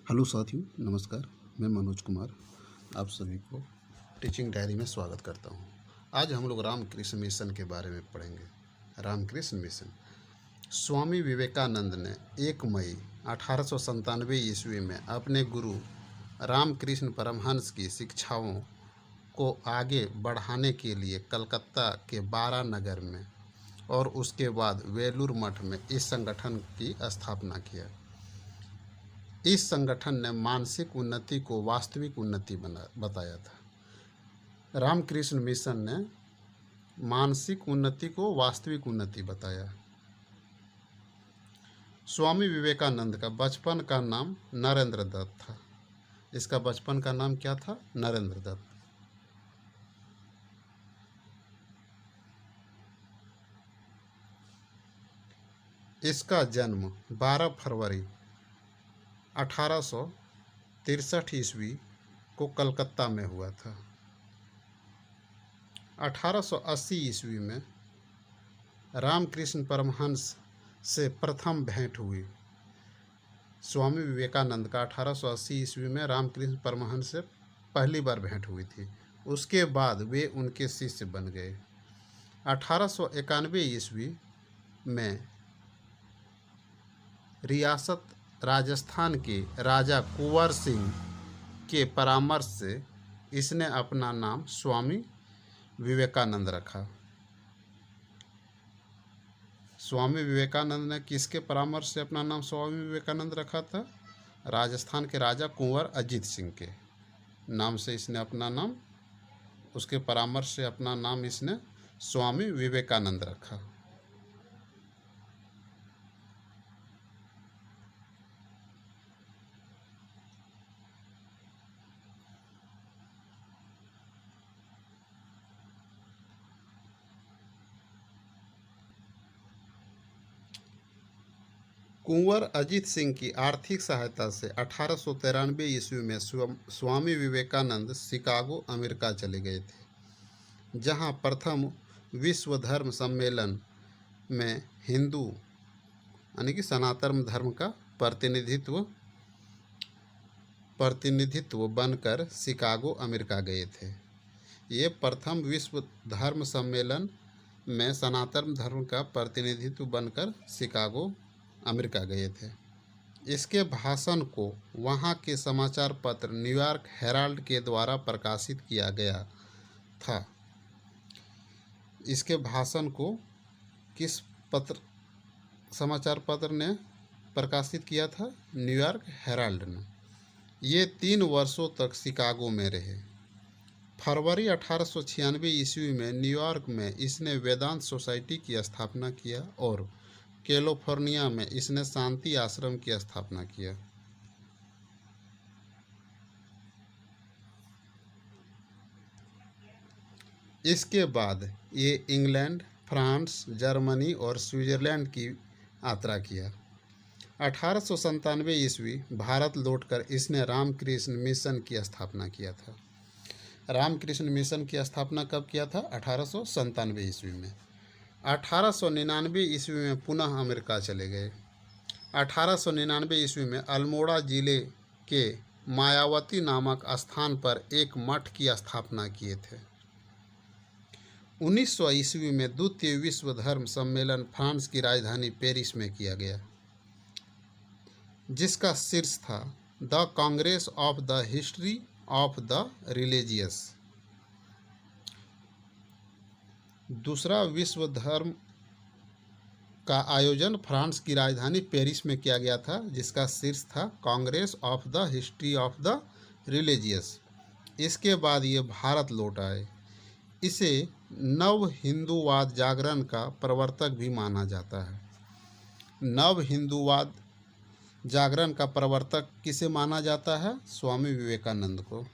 Hello साथियों, नमस्कार। मैं मनोज कुमार आप सभी को टीचिंग डायरी में स्वागत करता हूँ। आज हम लोग रामकृष्ण मिशन के बारे में पढ़ेंगे। रामकृष्ण मिशन स्वामी विवेकानंद ने 1 मई 1897 ईस्वी में अपने गुरु रामकृष्ण परमहंस की शिक्षाओं को आगे बढ़ाने के लिए कलकत्ता के बारा नगर में और उसके बाद वेलूर मठ में इस संगठन की स्थापना किया। इस संगठन ने मानसिक उन्नति को वास्तविक उन्नति बताया था। रामकृष्ण मिशन ने मानसिक उन्नति को वास्तविक उन्नति बताया। स्वामी विवेकानंद का बचपन का नाम नरेंद्र दत्त था। इसका बचपन का नाम क्या था? नरेंद्र दत्त। इसका जन्म 12 फरवरी 1863 ईस्वी को कलकत्ता में हुआ था। 1880 ईस्वी में रामकृष्ण परमहंस से प्रथम भेंट हुई। स्वामी विवेकानंद का 1880 ईस्वी में रामकृष्ण परमहंस से पहली बार भेंट हुई थी। उसके बाद वे उनके शिष्य बन गए। 1891 ईस्वी में रियासत राजस्थान के राजा कुंवर सिंह के परामर्श से इसने अपना नाम स्वामी विवेकानंद रखा। स्वामी विवेकानंद ने किसके परामर्श से अपना नाम स्वामी विवेकानंद रखा था? राजस्थान के राजा कुंवर अजीत सिंह के नाम से इसने अपना नाम, उसके परामर्श से अपना नाम इसने स्वामी विवेकानंद रखा। कुंवर अजीत सिंह की आर्थिक सहायता से 1893 ईस्वी में स्वामी विवेकानंद शिकागो अमेरिका चले गए थे, जहां प्रथम विश्व धर्म सम्मेलन में हिंदू यानी कि सनातन धर्म का प्रतिनिधित्व बनकर शिकागो अमेरिका गए थे। ये प्रथम विश्व धर्म सम्मेलन में सनातन धर्म का प्रतिनिधित्व बनकर शिकागो अमेरिका गए थे। इसके भाषण को वहाँ के समाचार पत्र न्यूयॉर्क हेराल्ड के द्वारा प्रकाशित किया गया था। इसके भाषण को किस समाचार पत्र ने प्रकाशित किया था? न्यूयॉर्क हेराल्ड ने। ये 3 वर्षों तक शिकागो में रहे। फरवरी 1896 ईस्वी में न्यूयॉर्क में इसने वेदांत सोसाइटी की स्थापना किया और कैलिफोर्निया में इसने शांति आश्रम की स्थापना किया। इसके बाद ये इंग्लैंड, फ्रांस, जर्मनी और स्विट्जरलैंड की यात्रा किया। 1897 ईस्वी भारत लौटकर इसने रामकृष्ण मिशन की स्थापना किया था। रामकृष्ण मिशन की स्थापना कब किया था? 1897 ईस्वी में। 1899 ईस्वी में पुनः अमेरिका चले गए। 1899 ईस्वी में अल्मोड़ा जिले के मायावती नामक स्थान पर एक मठ की स्थापना किए थे। 1900 ईस्वी में द्वितीय विश्व धर्म सम्मेलन फ्रांस की राजधानी पेरिस में किया गया, जिसका शीर्ष था the Congress of the history of the religious. दूसरा विश्व धर्म का आयोजन फ्रांस की राजधानी पेरिस में किया गया था, जिसका शीर्ष था Congress of the history of the religious. इसके बाद ये भारत लौट आए। इसे नव हिंदूवाद जागरण का प्रवर्तक भी माना जाता है। नव हिंदूवाद जागरण का प्रवर्तक किसे माना जाता है? स्वामी विवेकानंद को।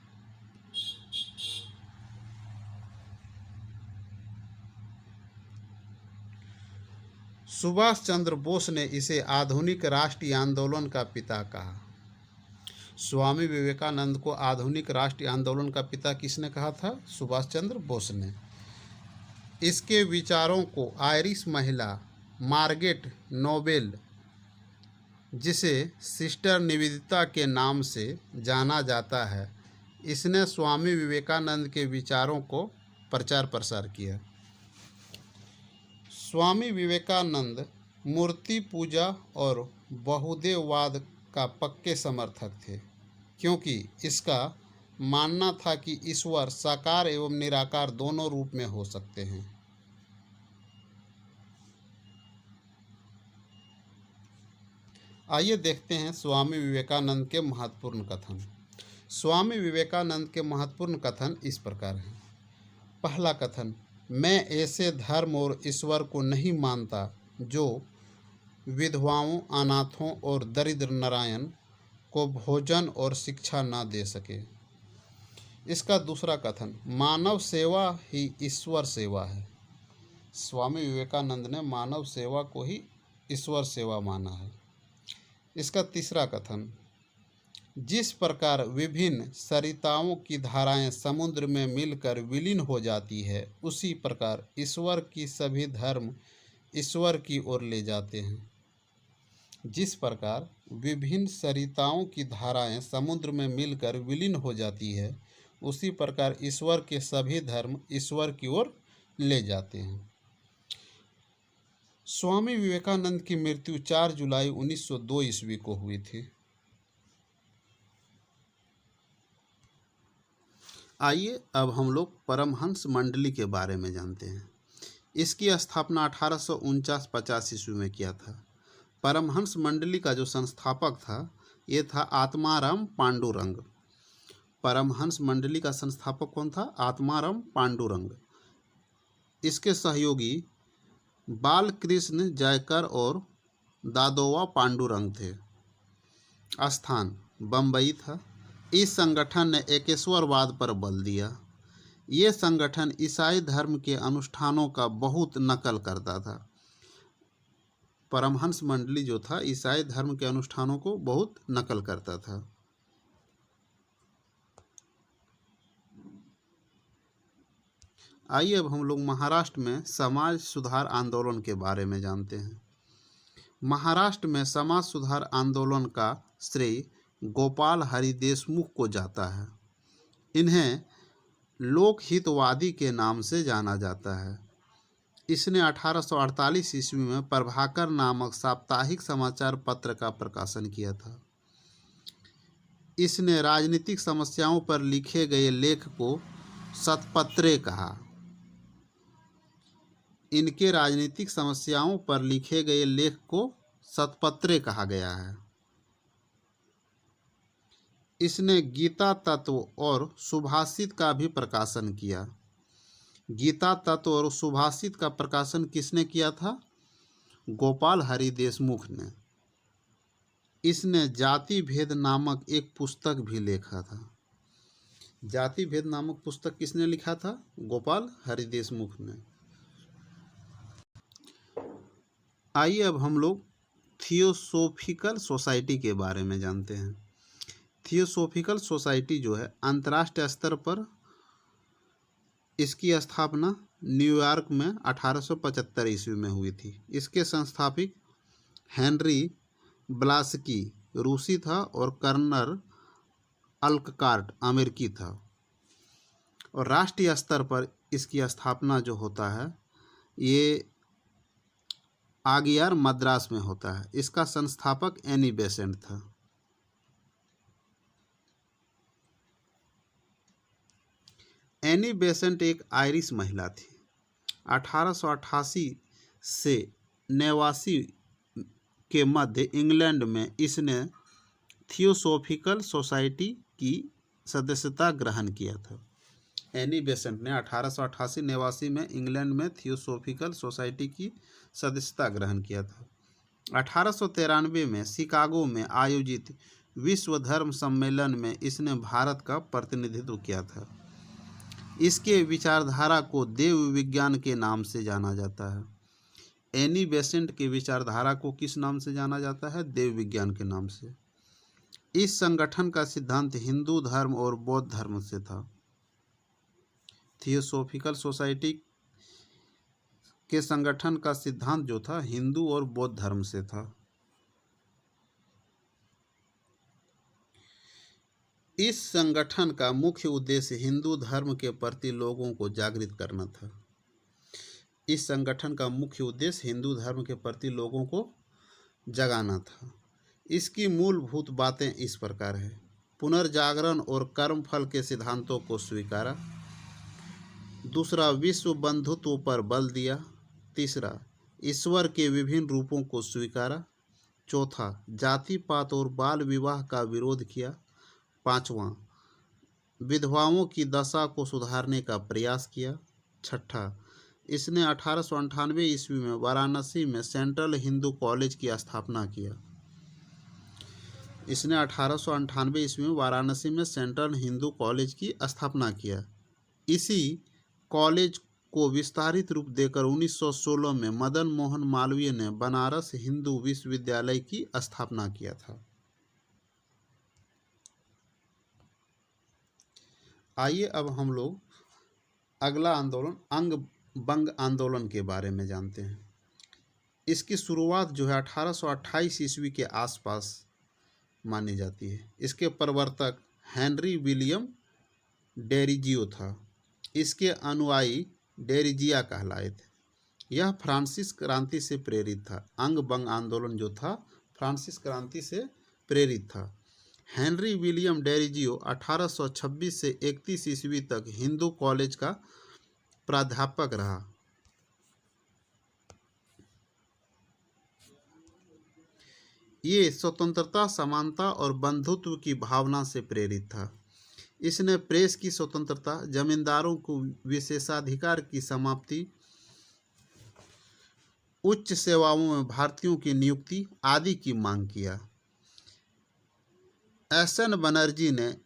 सुभाष चंद्र बोस ने इसे आधुनिक राष्ट्रीय आंदोलन का पिता कहा। स्वामी विवेकानंद को आधुनिक राष्ट्रीय आंदोलन का पिता किसने कहा था? सुभाष चंद्र बोस ने। इसके विचारों को आयरिश महिला मार्गरेट नोबेल जिसे सिस्टर निवेदिता के नाम से जाना जाता है, इसने स्वामी विवेकानंद के विचारों को प्रचार प्रसार किया। स्वामी विवेकानंद मूर्ति पूजा और बहुदेववाद का पक्के समर्थक थे, क्योंकि इसका मानना था कि ईश्वर साकार एवं निराकार दोनों रूप में हो सकते हैं। आइए देखते हैं स्वामी विवेकानंद के महत्वपूर्ण कथन। स्वामी विवेकानंद के महत्वपूर्ण कथन इस प्रकार हैं। पहला कथन, मैं ऐसे धर्म और ईश्वर को नहीं मानता जो विधवाओं, अनाथों और दरिद्र नारायण को भोजन और शिक्षा न दे सके। इसका दूसरा कथन, मानव सेवा ही ईश्वर सेवा है। स्वामी विवेकानंद ने मानव सेवा को ही ईश्वर सेवा माना है। इसका तीसरा कथन, जिस प्रकार विभिन्न सरिताओं की धाराएं समुद्र में मिलकर विलीन हो जाती है, उसी प्रकार ईश्वर की सभी धर्म ईश्वर की ओर ले जाते हैं। जिस प्रकार विभिन्न सरिताओं की धाराएं समुद्र में मिलकर विलीन हो जाती है, उसी प्रकार ईश्वर के सभी धर्म ईश्वर की ओर ले जाते हैं। स्वामी विवेकानंद की मृत्यु 4 जुलाई 1902 ईस्वी को हुई थी। आइए अब हम लोग परमहंस मंडली के बारे में जानते हैं। इसकी स्थापना 1849-50 ईस्वी में किया था। परमहंस मंडली का जो संस्थापक था, ये था आत्माराम पांडुरंग। परमहंस मंडली का संस्थापक कौन था? आत्माराम पांडुरंग। इसके सहयोगी बालकृष्ण जयकर और दादोवा पांडुरंग थे। स्थान बम्बई था। इस संगठन ने एकेश्वरवाद पर बल दिया। ये संगठन ईसाई धर्म के अनुष्ठानों का बहुत नकल करता था। परमहंस मंडली जो था, ईसाई धर्म के अनुष्ठानों को बहुत नकल करता था। आइए अब हम लोग महाराष्ट्र में समाज सुधार आंदोलन के बारे में जानते हैं। महाराष्ट्र में समाज सुधार आंदोलन का श्रेय गोपाल हरि देशमुख को जाता है। इन्हें लोकहितवादी के नाम से जाना जाता है। इसने 1848 ईस्वी में प्रभाकर नामक साप्ताहिक समाचार पत्र का प्रकाशन किया था। इसने राजनीतिक समस्याओं पर लिखे गए लेख को शतपत्रे कहा। इनके राजनीतिक समस्याओं पर लिखे गए लेख को शतपत्रे कहा गया है। इसने गीता तत्व और सुभाषित का भी प्रकाशन किया। गीता तत्व और सुभाषित का प्रकाशन किसने किया था? गोपाल हरि देशमुख ने। इसने जाति भेद नामक एक पुस्तक भी लिखा था। जाति भेद नामक पुस्तक किसने लिखा था? गोपाल हरि देशमुख ने। आइए अब हम लोग थियोसोफिकल सोसाइटी के बारे में जानते हैं। थियोसोफिकल सोसाइटी जो है, अंतर्राष्ट्रीय स्तर पर इसकी स्थापना न्यूयॉर्क में 1875 ईस्वी में हुई थी। इसके संस्थापक हेनरी ब्लास्की रूसी था और कर्नल अल्ककार्ट अमेरिकी था। और राष्ट्रीय स्तर पर इसकी स्थापना जो होता है, ये आगियार मद्रास में होता है। इसका संस्थापक एनी बेसेंट था। एनी बेसेंट एक आयरिश महिला थी। 1888 से 89 के मध्य इंग्लैंड में इसने थियोसोफिकल सोसाइटी की सदस्यता ग्रहण किया था। एनी बेसेंट ने 1888-89 में इंग्लैंड में थियोसोफिकल सोसाइटी की सदस्यता ग्रहण किया था। 1893 में शिकागो में आयोजित विश्व धर्म सम्मेलन में इसने भारत का प्रतिनिधित्व किया था। इसके विचारधारा को देव विज्ञान के नाम से जाना जाता है। एनी बेसेंट की विचारधारा को किस नाम से जाना जाता है? देव विज्ञान के नाम से। इस संगठन का सिद्धांत हिंदू धर्म और बौद्ध धर्म से था। थियोसोफिकल सोसाइटी के संगठन का सिद्धांत जो था, हिंदू और बौद्ध धर्म से था। इस संगठन का मुख्य उद्देश्य हिंदू धर्म के प्रति लोगों को जागृत करना था। इस संगठन का मुख्य उद्देश्य हिंदू धर्म के प्रति लोगों को जगाना था। इसकी मूलभूत बातें इस प्रकार है। पुनर्जागरण और कर्मफल के सिद्धांतों को स्वीकारा। दूसरा, विश्व बंधुत्व पर बल दिया। तीसरा, ईश्वर के विभिन्न रूपों को स्वीकारा। चौथा, जाति पात और बाल विवाह का विरोध किया। पांचवा, विधवाओं की दशा को सुधारने का प्रयास किया। छठा, इसने 1898 ईस्वी में वाराणसी में सेंट्रल हिंदू कॉलेज की स्थापना किया। इसने 1898 ईस्वी में वाराणसी में सेंट्रल हिंदू कॉलेज की स्थापना किया। इसी कॉलेज को विस्तारित रूप देकर 1916 में मदन मोहन मालवीय ने बनारस हिंदू विश्वविद्यालय की स्थापना किया था। आइए अब हम लोग अगला आंदोलन अंग बंग आंदोलन के बारे में जानते हैं। इसकी शुरुआत जो है 1828 ईस्वी के आसपास मानी जाती है। इसके प्रवर्तक हेनरी विलियम डेरिजियो था। इसके अनुयायी डेरिजिया कहलाए थे। यह फ्रांसिस क्रांति से प्रेरित था। अंग बंग आंदोलन जो था फ्रांसिस क्रांति से प्रेरित था। हेनरी विलियम डेरिजियो 1826 से 31 ईस्वी तक हिंदू कॉलेज का प्राध्यापक रहा। ये स्वतंत्रता, समानता और बंधुत्व की भावना से प्रेरित था। इसने प्रेस की स्वतंत्रता, जमींदारों को विशेषाधिकार की समाप्ति, उच्च सेवाओं में भारतीयों की नियुक्ति आदि की मांग किया। एस.एन. बनर्जी ने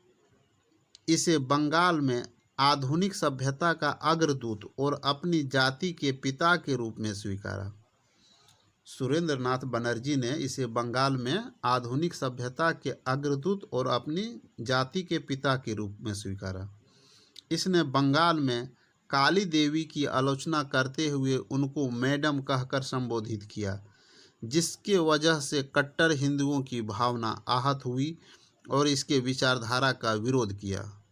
इसे बंगाल में आधुनिक सभ्यता का अग्रदूत और अपनी जाति के पिता के रूप में स्वीकारा। सुरेंद्रनाथ बनर्जी ने इसे बंगाल में आधुनिक सभ्यता के अग्रदूत और अपनी जाति के पिता के रूप में स्वीकारा। इसने बंगाल में काली देवी की आलोचना करते हुए उनको मैडम कहकर संबोधित किया, जिसके वजह से कट्टर हिंदुओं की भावना आहत हुई और इसके विचारधारा का विरोध किया।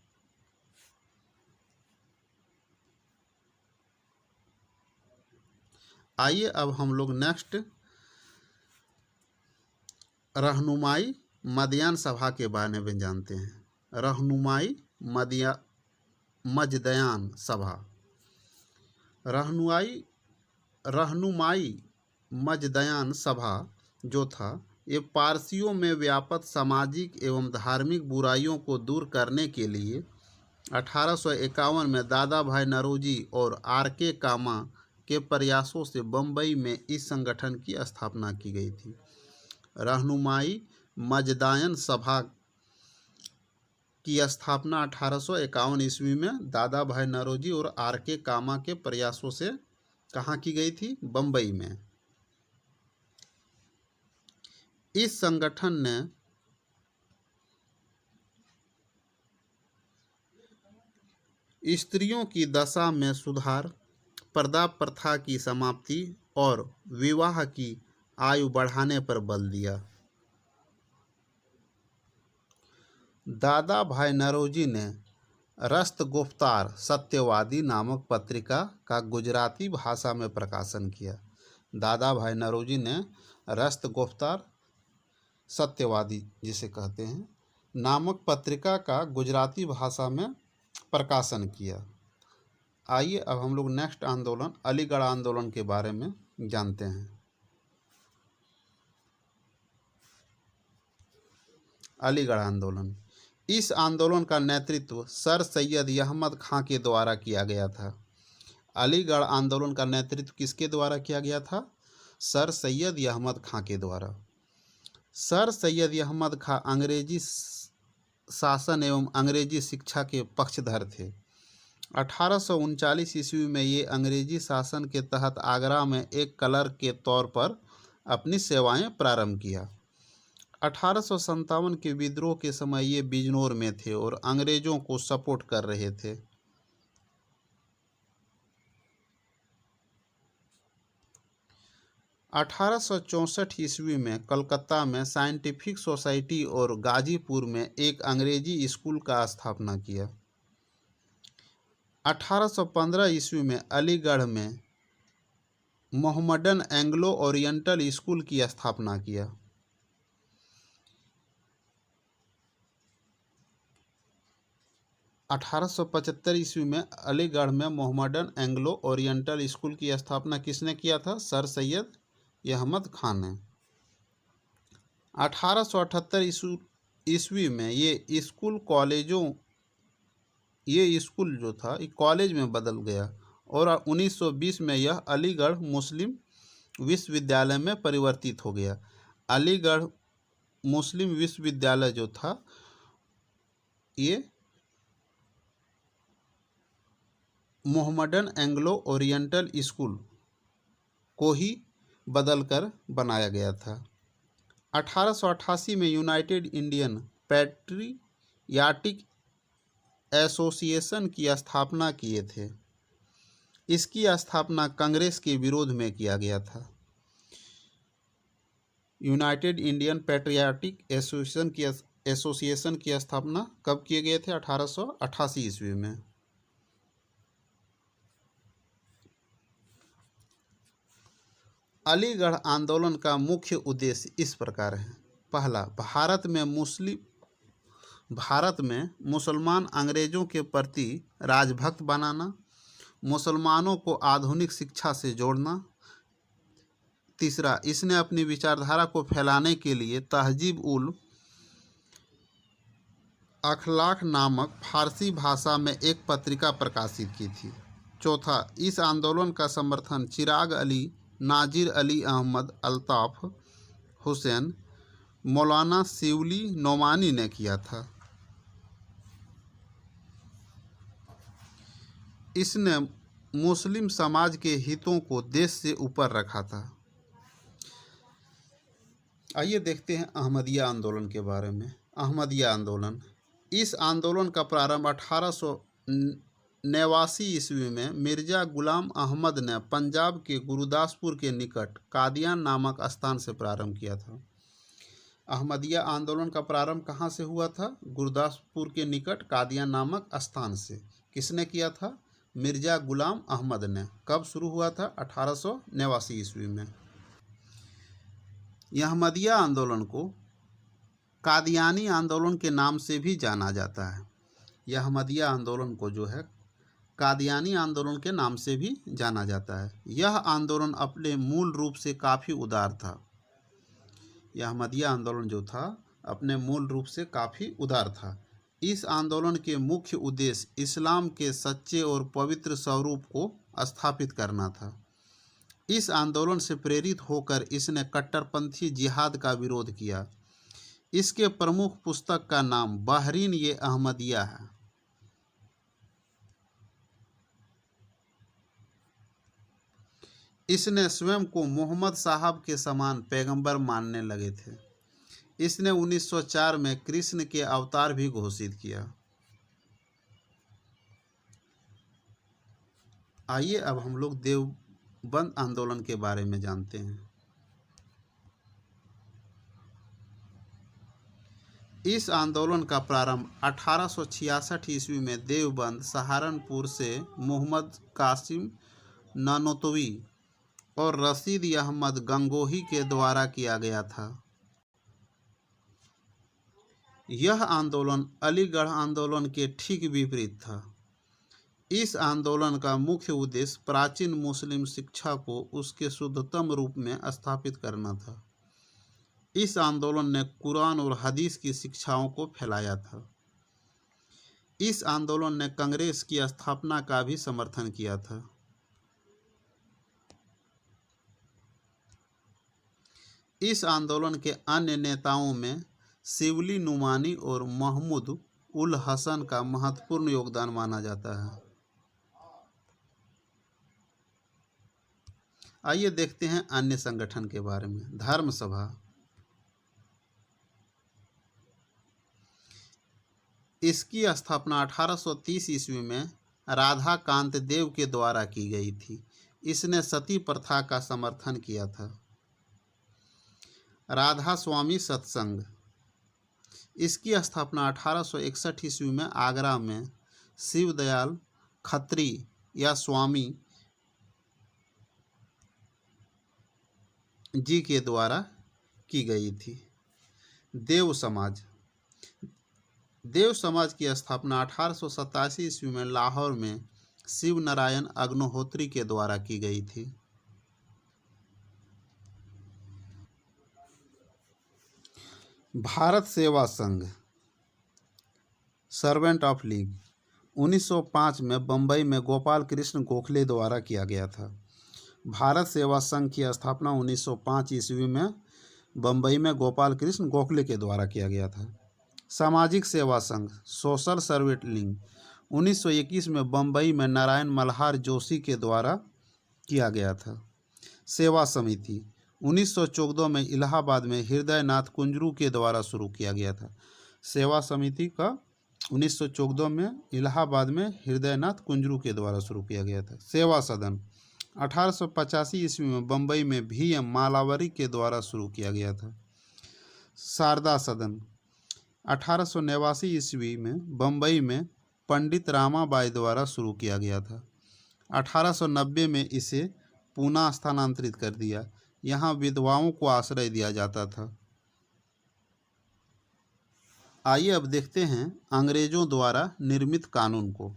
आइए अब हम लोग नेक्स्ट रहनुमाई मदयान सभा के बारे में जानते हैं। रहनुमाई मजदयान सभा। रहनुमाई मजदयान सभा जो था, ये पारसियों में व्याप्त सामाजिक एवं धार्मिक बुराइयों को दूर करने के लिए 1851 में दादा भाई नौरोजी और आर.के. कामा के प्रयासों से बम्बई में इस संगठन की स्थापना की गई थी। रहनुमाई मजदायन सभा की स्थापना 1851 ईस्वी में दादा भाई नौरोजी और आर.के. कामा के प्रयासों से कहाँ की गई थी? बम्बई में। इस संगठन ने स्त्रियों की दशा में सुधार, पर्दा प्रथा की समाप्ति और विवाह की आयु बढ़ाने पर बल दिया। दादा भाई नौरोजी ने रस्तगुफ्तार सत्यवादी नामक पत्रिका का गुजराती भाषा में प्रकाशन किया। दादा भाई नौरोजी ने रस्तगुफ्तार सत्यवादी जिसे कहते हैं नामक पत्रिका का गुजराती भाषा में प्रकाशन किया। आइए अब हम लोग नेक्स्ट आंदोलन अलीगढ़ आंदोलन के बारे में जानते हैं। अलीगढ़ आंदोलन। इस आंदोलन का नेतृत्व सर सैयद अहमद खां के द्वारा किया गया था। अलीगढ़ आंदोलन का नेतृत्व किसके द्वारा किया गया था? सर सैयद अहमद खां के द्वारा। सर सैयद अहमद खां अंग्रेजी शासन एवं अंग्रेजी शिक्षा के पक्षधर थे। 1839 ईस्वी में ये अंग्रेजी शासन के तहत आगरा में एक क्लर्क के तौर पर अपनी सेवाएं प्रारंभ किया। 1857 के विद्रोह के समय ये बिजनौर में थे और अंग्रेजों को सपोर्ट कर रहे थे। 1864 ईस्वी में कलकत्ता में साइंटिफिक सोसाइटी और गाजीपुर में एक अंग्रेजी स्कूल का स्थापना किया। 1815 ईस्वी में अलीगढ़ में मोहम्मडन एंग्लो ओरिएंटल स्कूल की स्थापना किया। 1875 ईस्वी में अलीगढ़ में मोहम्मडन एंग्लो ओरिएंटल स्कूल की स्थापना किसने किया था? सर सैयद अहमद खान ने। 1878 ईस्वी में ये स्कूल जो था ये कॉलेज में बदल गया और 1920 में यह अलीगढ़ मुस्लिम विश्वविद्यालय में परिवर्तित हो गया। अलीगढ़ मुस्लिम विश्वविद्यालय जो था ये मोहम्मडन एंग्लो ओरिएंटल स्कूल को ही बदलकर बनाया गया था। 1888 में यूनाइटेड इंडियन पैट्रियाटिक एसोसिएशन की स्थापना किए थे। इसकी स्थापना कांग्रेस के विरोध में किया गया था। यूनाइटेड इंडियन पैट्रियाटिक एसोसिएशन की स्थापना कब किए गए थे? 1888 ईस्वी में। अलीगढ़ आंदोलन का मुख्य उद्देश्य इस प्रकार है। पहला, भारत में मुसलमान अंग्रेजों के प्रति राजभक्त बनाना, मुसलमानों को आधुनिक शिक्षा से जोड़ना। तीसरा, इसने अपनी विचारधारा को फैलाने के लिए तहजीब उल अखलाक नामक फारसी भाषा में एक पत्रिका प्रकाशित की थी। चौथा, इस आंदोलन का समर्थन चिराग अली, नाजिर अली अहमद अल्ताफ हुसैन, मौलाना शिवली नोमानी ने किया था। इसने मुस्लिम समाज के हितों को देश से ऊपर रखा था। आइए देखते हैं अहमदिया आंदोलन के बारे में। अहमदिया आंदोलन, इस आंदोलन का प्रारंभ 1889 ईस्वी में मिर्जा गुलाम अहमद ने पंजाब के गुरुदासपुर के निकट कादियान नामक स्थान से प्रारंभ किया था। अहमदिया आंदोलन का प्रारंभ कहाँ से हुआ था? गुरुदासपुर के निकट कादियान नामक स्थान से। किसने किया था? मिर्जा गुलाम अहमद ने। कब शुरू हुआ था? 1889 ईस्वी में। अहमदिया आंदोलन को कादियानी आंदोलन के नाम से भी जाना जाता है। अहमदिया आंदोलन को जो है कादियानी आंदोलन के नाम से भी जाना जाता है। यह आंदोलन अपने मूल रूप से काफ़ी उदार था। अहमदिया आंदोलन जो था अपने मूल रूप से काफ़ी उदार था। इस आंदोलन के मुख्य उद्देश्य इस्लाम के सच्चे और पवित्र स्वरूप को स्थापित करना था। इस आंदोलन से प्रेरित होकर इसने कट्टरपंथी जिहाद का विरोध किया। इसके प्रमुख पुस्तक का नाम बहरीन-ए-अहमदिया है। इसने स्वयं को मोहम्मद साहब के समान पैगंबर मानने लगे थे। इसने 1904 में कृष्ण के अवतार भी घोषित किया। आइए अब हम लोग देवबंद आंदोलन के बारे में जानते हैं। इस आंदोलन का प्रारंभ 1866 ईस्वी में देवबंद, सहारनपुर से मोहम्मद कासिम नानोतवी और रशीद अहमद गंगोही के द्वारा किया गया था। यह आंदोलन अलीगढ़ आंदोलन के ठीक विपरीत था। इस आंदोलन का मुख्य उद्देश्य प्राचीन मुस्लिम शिक्षा को उसके शुद्धतम रूप में स्थापित करना था। इस आंदोलन ने कुरान और हदीस की शिक्षाओं को फैलाया था। इस आंदोलन ने कांग्रेस की स्थापना का भी समर्थन किया था। इस आंदोलन के अन्य नेताओं में शिवली नुमानी और महमूद उल हसन का महत्वपूर्ण योगदान माना जाता है। आइए देखते हैं अन्य संगठन के बारे में। धर्म सभा, इसकी स्थापना 1830 ईस्वी में राधा कांत देव के द्वारा की गई थी। इसने सती प्रथा का समर्थन किया था। राधा स्वामी सत्संग, इसकी स्थापना 1861 ईस्वी में आगरा में शिवदयाल खत्री या स्वामी जी के द्वारा की गई थी। देव समाज, देव समाज की स्थापना 1887 ईस्वी में लाहौर में शिव नारायण अग्निहोत्री के द्वारा की गई थी। भारत सेवा संघ, सर्वेंट ऑफ लीग, 1905 में बंबई में गोपाल कृष्ण गोखले द्वारा किया गया था। भारत सेवा संघ की स्थापना 1905 ईस्वी में बंबई में गोपाल कृष्ण गोखले के द्वारा किया गया था। सामाजिक सेवा संघ, सोशल सर्विस लीग, 1921 में बंबई में नारायण मल्हार जोशी के द्वारा किया गया था। सेवा समिति, 1914 में इलाहाबाद में हृदयनाथ कुंजरू के द्वारा शुरू किया गया था। सेवा समिति का 1914 में इलाहाबाद में हृदयनाथ कुंजरू के द्वारा शुरू किया गया था। सेवा सदन, 1885 ईस्वी में बंबई में VM मालावरी के द्वारा शुरू किया गया था। शारदा सदन, 1889 ईस्वी में बंबई में पंडित रामाबाई द्वारा शुरू किया गया था। 1890 में इसे पुनः स्थानांतरित कर दिया। यहाँ विधवाओं को आश्रय दिया जाता था। आइए अब देखते हैं अंग्रेजों द्वारा निर्मित कानून को।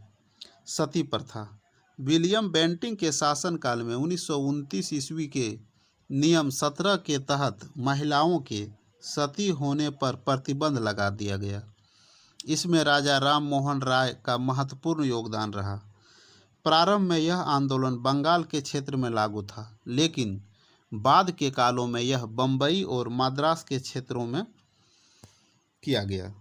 सती प्रथा, विलियम बेंटिंग के शासनकाल में 1929 ईस्वी के नियम 17 के तहत महिलाओं के सती होने पर प्रतिबंध लगा दिया गया। इसमें राजा राम मोहन राय का महत्वपूर्ण योगदान रहा। प्रारंभ में यह आंदोलन बंगाल के क्षेत्र में लागू था, लेकिन बाद के कालों में यह बंबई और मद्रास के क्षेत्रों में किया गया।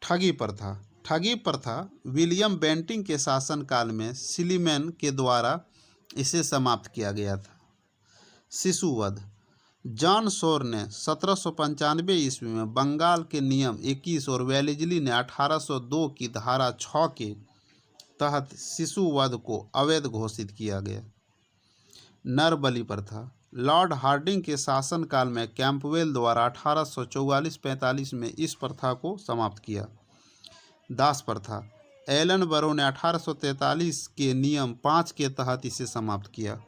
ठगी प्रथा, ठगी प्रथा विलियम बेंटिंग के शासनकाल में सिलीमैन के द्वारा इसे समाप्त किया गया था। शिशुवध, जॉन शोर ने 1795 ईस्वी में बंगाल के नियम 21 और वेलेजली ने 1802 की धारा 6 के तहत शिशुवध को अवैध घोषित किया गया। नरबलि प्रथा, लॉर्ड हार्डिंग के शासनकाल में कैंपवेल द्वारा 1844-45 में इस प्रथा को समाप्त किया। दास प्रथा, एलन बरो ने 1843 के नियम 5 के तहत इसे समाप्त किया।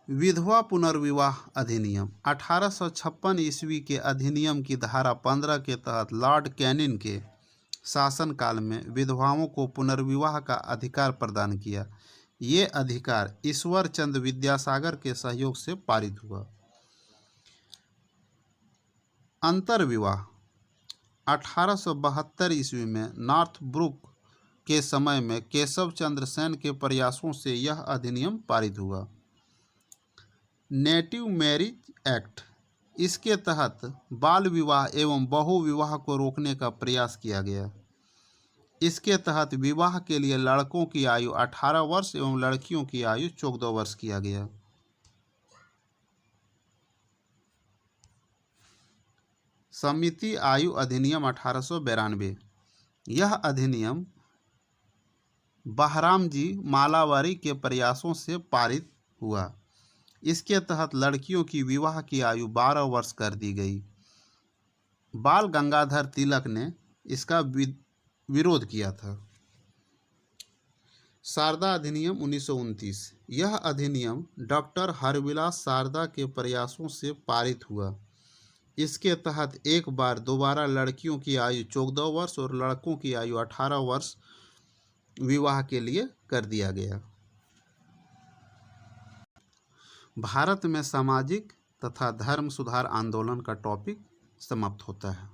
विधवा पुनर्विवाह अधिनियम, 1856 ईस्वी के अधिनियम की धारा 15 के तहत लॉर्ड कैनिंग के शासनकाल में विधवाओं को पुनर्विवाह का अधिकार प्रदान किया। ये अधिकार ईश्वर चंद्र विद्यासागर के सहयोग से पारित हुआ। अंतर्विवाह, 1872 ईस्वी में नॉर्थ ब्रुक के समय में केशव चंद्र सेन के प्रयासों से यह अधिनियम पारित हुआ। नेटिव मैरिज एक्ट, इसके तहत बाल विवाह एवं बहु विवाह को रोकने का प्रयास किया गया। इसके तहत विवाह के लिए लड़कों की आयु 18 वर्ष एवं लड़कियों की आयु 14 वर्ष किया गया। समिति आयु अधिनियम 1892, यह अधिनियम बहरामजी मालावारी के प्रयासों से पारित हुआ। इसके तहत लड़कियों की विवाह की आयु 12 वर्ष कर दी गई। बाल गंगाधर तिलक ने इसका विरोध किया था। शारदा अधिनियम 1929, यह अधिनियम डॉक्टर हरविलास शारदा के प्रयासों से पारित हुआ। इसके तहत एक बार दोबारा लड़कियों की आयु 14 वर्ष और लड़कों की आयु 18 वर्ष विवाह के लिए कर दिया गया। भारत में सामाजिक तथा धर्म सुधार आंदोलन का टॉपिक समाप्त होता है।